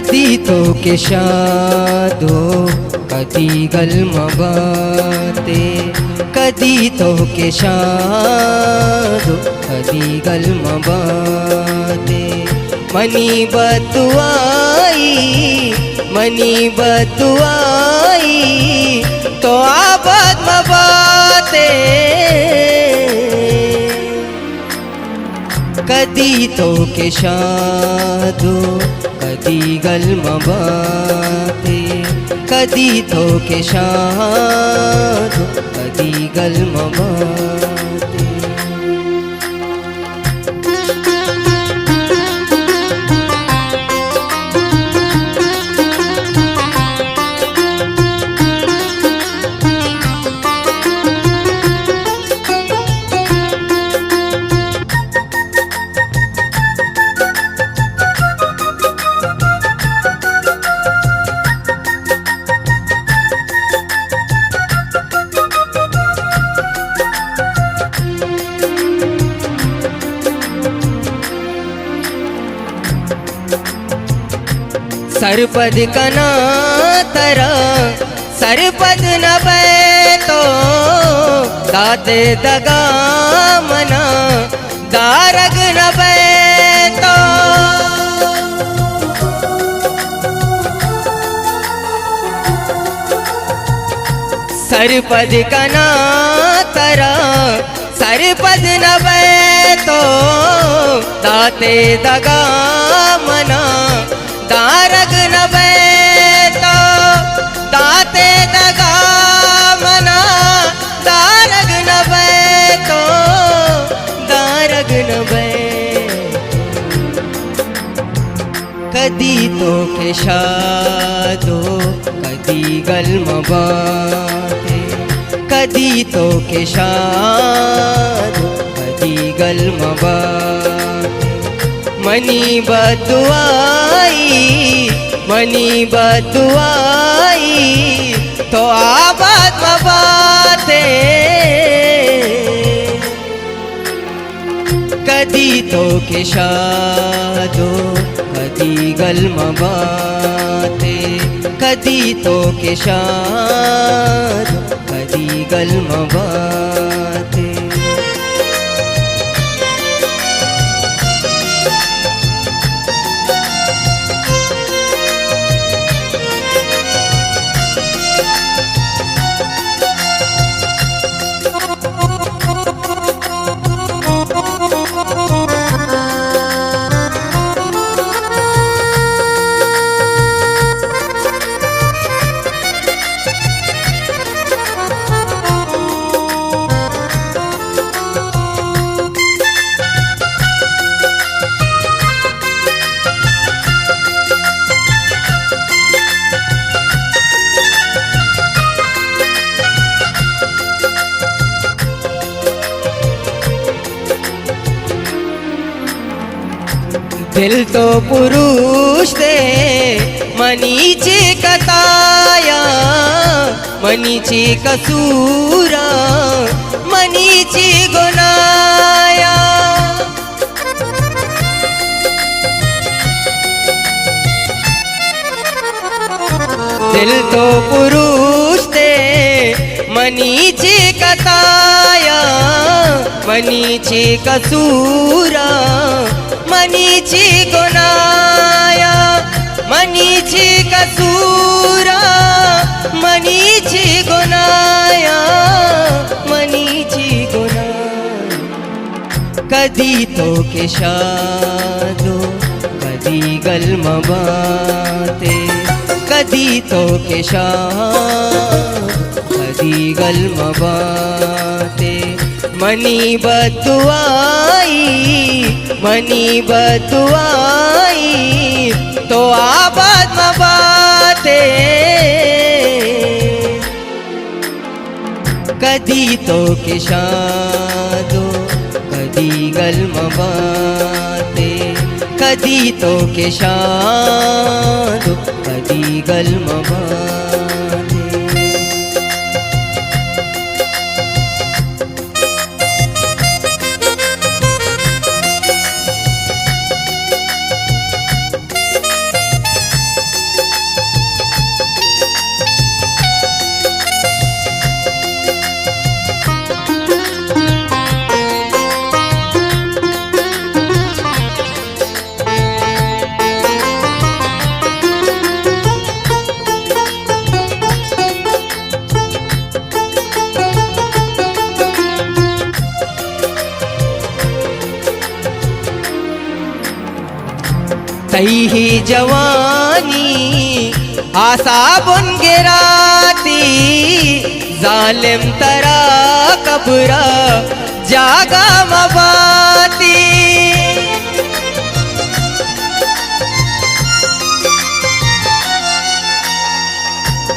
कदी तो के शादो कदी गलमबाते कदी तो के शादो कदी गलमबाते मनी बतुआई तो आबाद मबाते कदी तो के शादो कदी गलमबाते कदी तो के शादो कदी गलमबाते सरपद कना तरा सरपद न बैतो दाते दगा मना दारग न बैतो सरपद कना तरा सरपद न बैतो दाते दगा मना दारग न बैतो दाते दगा मना दारग न बैतो दारग न बैतो कदी तो के शादो कदी गलमबाते कदी तो के शादो कदी गलमबाते मनी बतुआई तो आबाद मबाते कदी तो के शादो कदी गलमबाते कदी तो के शादो कदी गलमबाते दिल तो पुरुष दे मनीची कताया मनीची कसूरा मनीची गुनाया दिल तो पुरुष दे मनीची कताया मनीची कसूरा मनीची गुनाया मनीची कसूरा मनीची गुनाया मनीची गुनाया कदी तो के शादो कदी गलमबाते कदी तो के शादो कदी गलमबाते मनी बतुआई तो आबाद मबाते कदी तो के शादो कदी गलमबाते कदी तो के शादो कदी गलमबाते तही ही जवानी आसा बुन गिराती जालिम तरा कब्रा जागा मबाती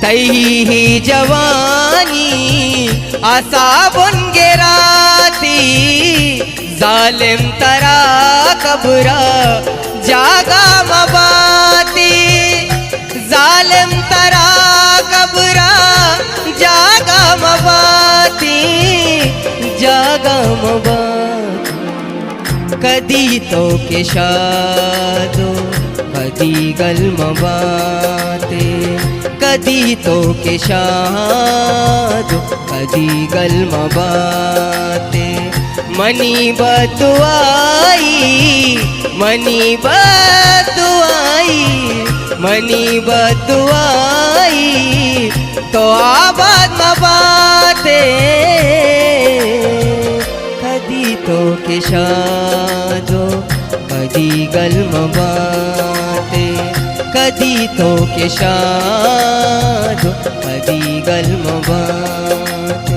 तही ही जवानी आसा बुन गिराती जालिम तरा कब्रा जागा मबाती जालिम तरा कब्रा जागा मबाती जागा मबाती कदी तो के शादो कदी गल मबाते कदी तो के शादो कदी गल मबाते मनी बदुआई मनी बदुआई मनी बदुआई तो आबाद मबाते कदी तो के शादो कदी गल मबाते कदी तो के शादो कदी गल मबाते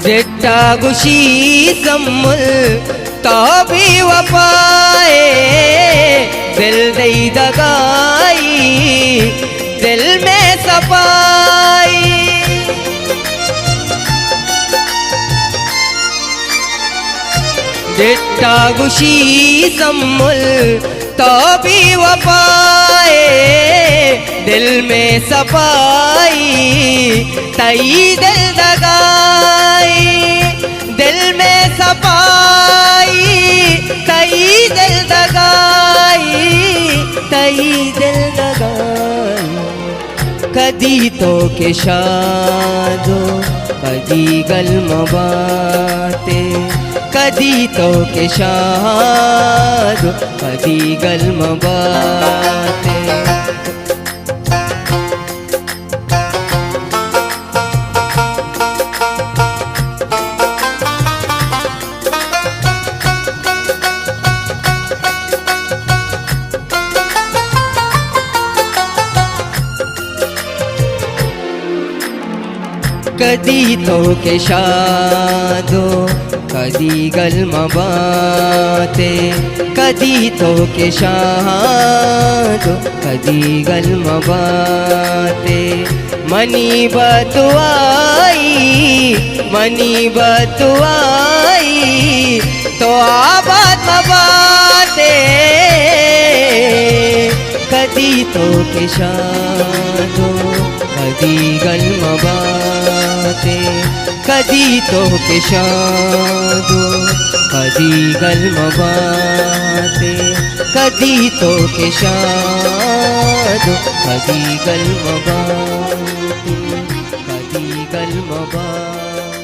जिट्टा गुशी सम्मुल तो भी वफाए दिल दई दगाई दिल में सफाई जिट्टा गुशी सम्मुल तो भी वफाए दिल में सफाई तई दिल दगाई दिल में सफाई तई दिल दगाई तई दिल दगाई कदी तो के शादो कदी गल मबाते कदी तो के शादो कदी गल मबाते कदी तो के शादो कदी गल मबाते कदी तो के शादो कदी गल मबाते मनी बदुआई तो आबाद मबाते कदी तो के शादो कदी गल मबाते कदी तो के शादो कदी गल मबाते कदी तो के शादो कदी गल मबाते कदी गल मबाते।